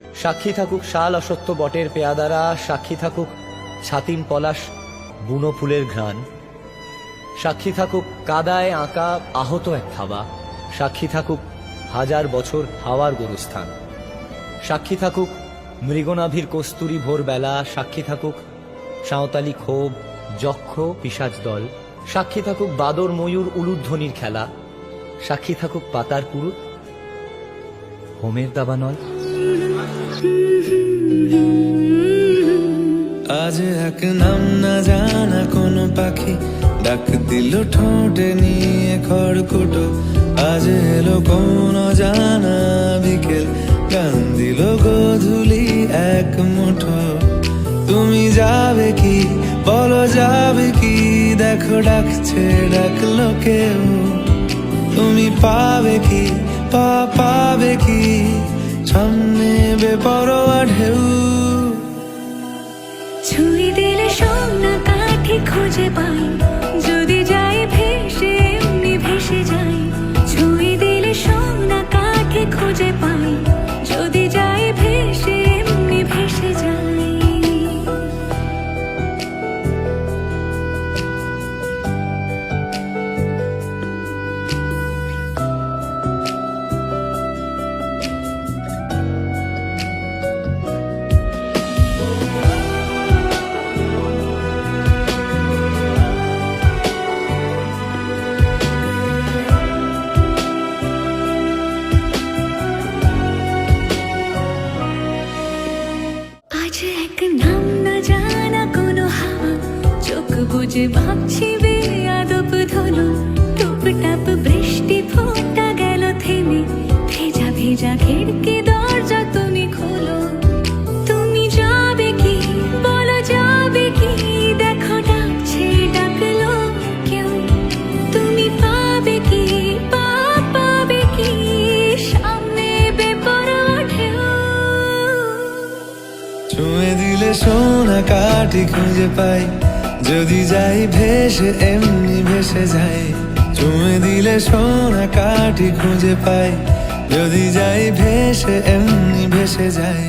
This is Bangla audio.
সাক্ষী থাকুক শাল অসত্য বটের পেয়াদারা, সাক্ষী থাকুক ছাতিম পলাশ বুনো ফুলের ঘ্রাণ, সাক্ষী থাকুক কাদায় আঁকা আহত এক থাবা, সাক্ষী থাকুক হাজার বছর হাওয়ার গোরস্থান, সাক্ষী থাকুক মৃগনাভির কস্তুরী ভোরবেলা, সাক্ষী থাকুক সাঁওতালি ক্ষোভ যক্ষ পিশাচ দল, সাক্ষী থাকুক বাদর ময়ূর উলুধ্বনির খেলা, সাক্ষী থাকুক পাতার পুরুত হোমের দাবানল। আজ এক নাম না জানা কোনো পাখি ডাক দিল ঠোঁটে নিয়ে খড়কুটো, আজ এলো কোন জানা বিকেল গান দিল গোধূলি এক মুঠো। তুমি যাবে কি বলো যাবে কি, দেখো ডাকছে ডাকলো কেউ, তুমি পাবে কি পাবে কি সামনে বেপরোয়া ঢেউ। ছুঁয়ে দিলে সোনা কাঠি খুঁজে পাই, যদি যাই ভেসে এমনি ভেসে যাই। ছুঁয়ে দিলে সোনা কাঠি খুঁজে পাই, যদি যাই ভেসে এমনি ভেসে যাই। আজ এক নাম না জানা কোনো হাওয়া, চোখ বুঝে ভাবছি বেয়াদব ধনু। টুপটাপ বৃষ্টি ফোঁটা গেল থেমে, ভেজা ভেজা খিড়কি দরজা তুমি খোলো। তুমি যাবে কি বলো যাবে কি, দেখো ডাকছে ডাকলো কেউ। তুমি পাবে কি পাবে কি সামনে বেপরোয়া ঢেউ। ছুঁয়ে দিলে সোনা কাঠি খুঁজে পাই, যদি যাই ভেসে এমনি ভেসে যাই। ছুঁয়ে দিলে সোনা কাঠি খুঁজে পাই, যদি যাই ভেসে এমনি ভেসে যাই।